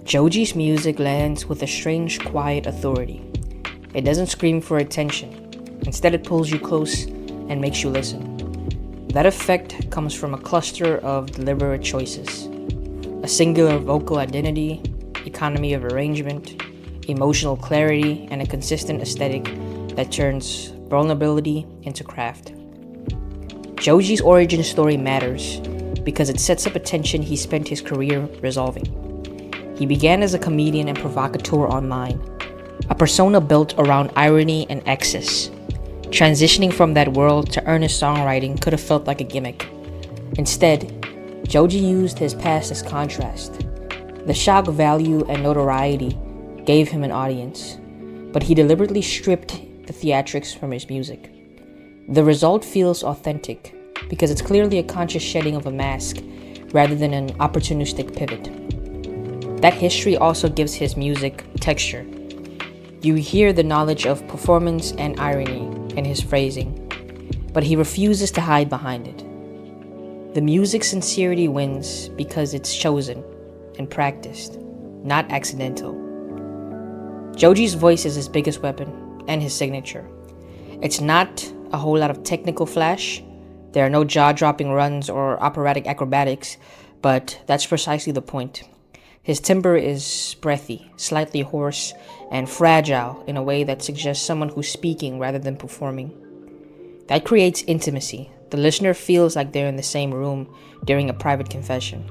Joji's music lands with a strange, quiet authority. It doesn't scream for attention. Instead, it pulls you close and makes you listen. That effect comes from a cluster of deliberate choices. A singular vocal identity, economy of arrangement, emotional clarity, and a consistent aesthetic that turns vulnerability into craft. Joji's origin story matters because it sets up a tension he spent his career resolving. He began as a comedian and provocateur online, a persona built around irony and excess. Transitioning from that world to earnest songwriting could have felt like a gimmick. Instead, Jōji used his past as contrast. The shock value and notoriety gave him an audience, but he deliberately stripped the theatrics from his music. The result feels authentic because it's clearly a conscious shedding of a mask rather than an opportunistic pivot. That history also gives his music texture. You hear the knowledge of performance and irony in his phrasing, but he refuses to hide behind it. The music's sincerity wins because it's chosen and practiced, not accidental. Joji's voice is his biggest weapon and his signature. It's not a whole lot of technical flash. There are no jaw-dropping runs or operatic acrobatics, but that's precisely the point. His timbre is breathy, slightly hoarse, and fragile in a way that suggests someone who's speaking rather than performing. That creates intimacy. The listener feels like they're in the same room during a private confession.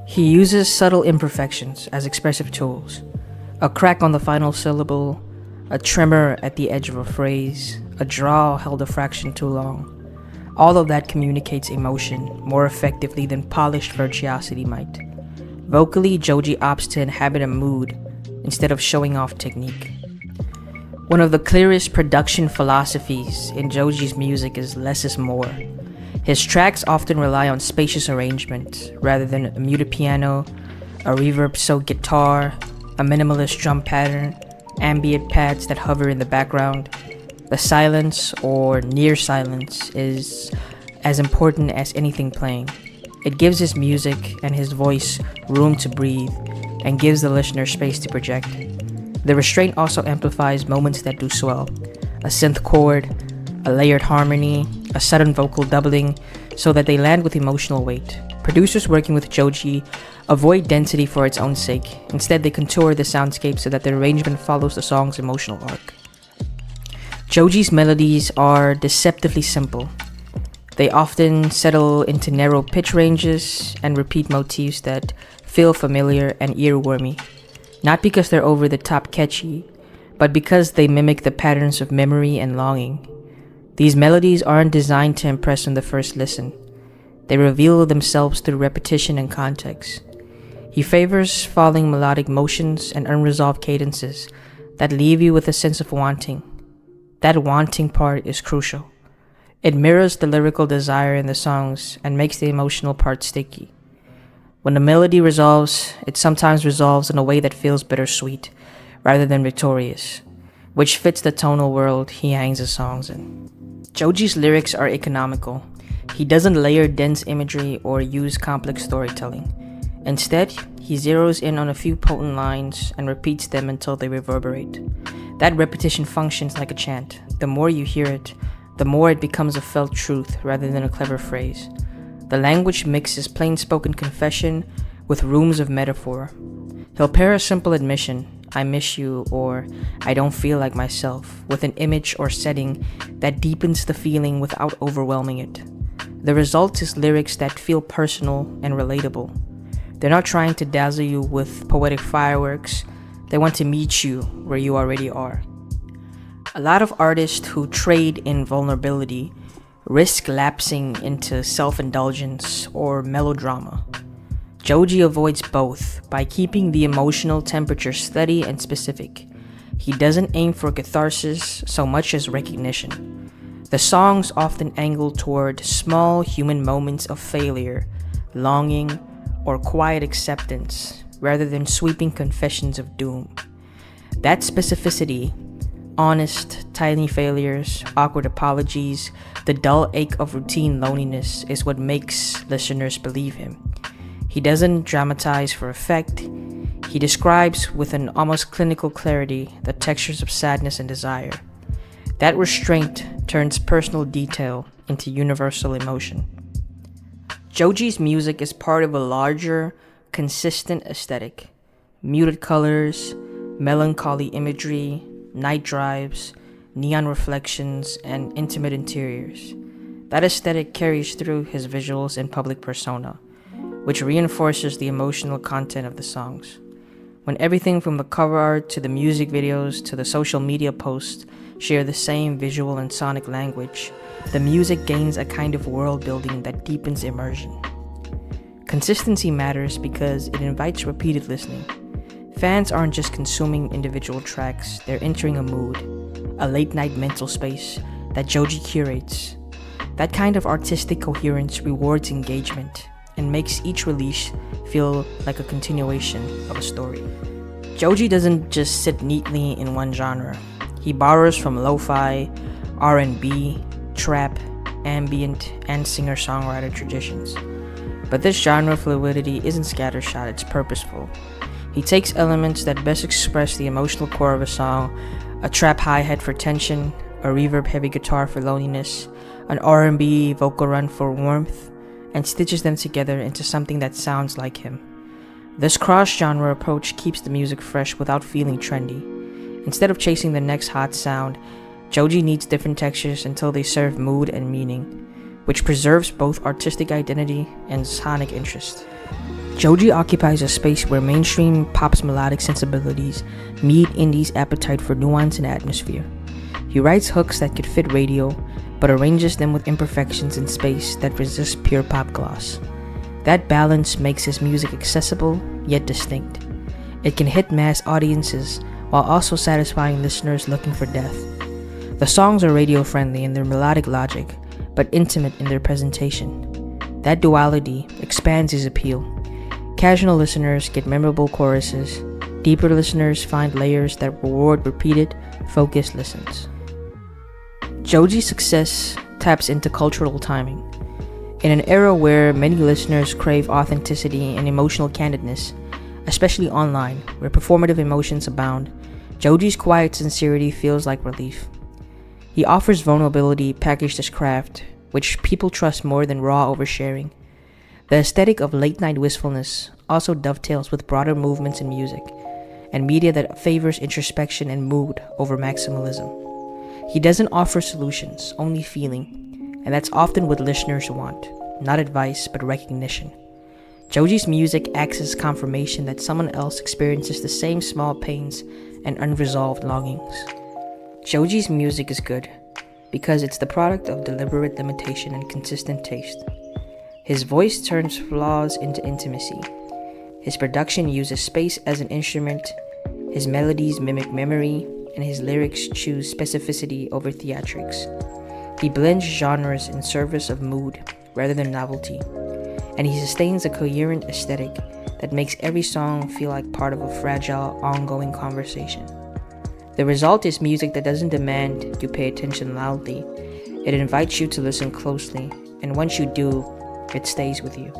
He uses subtle imperfections as expressive tools. A crack on the final syllable, a tremor at the edge of a phrase, a drawl held a fraction too long. All of that communicates emotion more effectively than polished virtuosity might. Vocally, Jōji opts to inhabit a mood instead of showing off technique. One of the clearest production philosophies in Jōji's music is less is more. His tracks often rely on spacious arrangement rather than a muted piano, a reverb-soaked guitar, a minimalist drum pattern, ambient pads that hover in the background. The silence or near silence is as important as anything playing. It gives his music and his voice room to breathe and gives the listener space to project. The restraint also amplifies moments that do swell. A synth chord, a layered harmony, a sudden vocal doubling so that they land with emotional weight. Producers working with Jōji avoid density for its own sake. Instead, they contour the soundscape so that the arrangement follows the song's emotional arc. Jōji's melodies are deceptively simple. They often settle into narrow pitch ranges and repeat motifs that feel familiar and earwormy, not because they're over-the-top catchy, but because they mimic the patterns of memory and longing. These melodies aren't designed to impress on the first listen. They reveal themselves through repetition and context. He favors falling melodic motions and unresolved cadences that leave you with a sense of wanting. That wanting part is crucial. It mirrors the lyrical desire in the songs and makes the emotional part sticky. When the melody resolves, it sometimes resolves in a way that feels bittersweet rather than victorious, which fits the tonal world he hangs his songs in. Jōji's lyrics are economical. He doesn't layer dense imagery or use complex storytelling. Instead, he zeroes in on a few potent lines and repeats them until they reverberate. That repetition functions like a chant. The more you hear it, the more it becomes a felt truth rather than a clever phrase. The language mixes plain-spoken confession with rooms of metaphor. He'll pair a simple admission, I miss you, or I don't feel like myself, with an image or setting that deepens the feeling without overwhelming it. The result is lyrics that feel personal and relatable. They're not trying to dazzle you with poetic fireworks. They want to meet you where you already are. A lot of artists who trade in vulnerability risk lapsing into self-indulgence or melodrama. Jōji avoids both by keeping the emotional temperature steady and specific. He doesn't aim for catharsis so much as recognition. The songs often angle toward small human moments of failure, longing, or quiet acceptance, rather than sweeping confessions of doom. That specificity, honest, tiny failures, awkward apologies, the dull ache of routine loneliness is what makes listeners believe him. He doesn't dramatize for effect, He describes with an almost clinical clarity the textures of sadness and desire. That restraint turns personal detail into universal emotion. Joji's music is part of a larger, consistent aesthetic. Muted colors, melancholy imagery, night drives, neon reflections, and intimate interiors. That aesthetic carries through his visuals and public persona, which reinforces the emotional content of the songs. When everything from the cover art to the music videos to the social media posts share the same visual and sonic language, the music gains a kind of world building that deepens immersion. Consistency matters because it invites repeated listening. Fans aren't just consuming individual tracks, they're entering a mood, a late-night mental space that Joji curates. That kind of artistic coherence rewards engagement and makes each release feel like a continuation of a story. Joji doesn't just sit neatly in one genre. He borrows from lo-fi, R&B, trap, ambient, and singer-songwriter traditions. But this genre fluidity isn't scattershot, it's purposeful. He takes elements that best express the emotional core of a song, a trap hi-hat for tension, a reverb-heavy guitar for loneliness, an R&B vocal run for warmth, and stitches them together into something that sounds like him. This cross-genre approach keeps the music fresh without feeling trendy. Instead of chasing the next hot sound, Joji needs different textures until they serve mood and meaning, which preserves both artistic identity and sonic interest. Joji occupies a space where mainstream pop's melodic sensibilities meet indie's appetite for nuance and atmosphere. He writes hooks that could fit radio, but arranges them with imperfections in space that resist pure pop gloss. That balance makes his music accessible, yet distinct. It can hit mass audiences while also satisfying listeners looking for depth. The songs are radio-friendly in their melodic logic, but intimate in their presentation. That duality expands his appeal. Casual listeners get memorable choruses. Deeper listeners find layers that reward repeated, focused listens. Joji's success taps into cultural timing. In an era where many listeners crave authenticity and emotional candidness, especially online, where performative emotions abound, Joji's quiet sincerity feels like relief. He offers vulnerability packaged as craft, which people trust more than raw oversharing. The aesthetic of late-night wistfulness also dovetails with broader movements in music, and media that favors introspection and mood over maximalism. He doesn't offer solutions, only feeling, and that's often what listeners want, not advice, but recognition. Joji's music acts as confirmation that someone else experiences the same small pains and unresolved longings. Joji's music is good because it's the product of deliberate limitation and consistent taste. His voice turns flaws into intimacy. His production uses space as an instrument. His melodies mimic memory, and his lyrics choose specificity over theatrics. He blends genres in service of mood rather than novelty, and he sustains a coherent aesthetic that makes every song feel like part of a fragile, ongoing conversation. The result is music that doesn't demand you pay attention loudly. It invites you to listen closely, and once you do, it stays with you.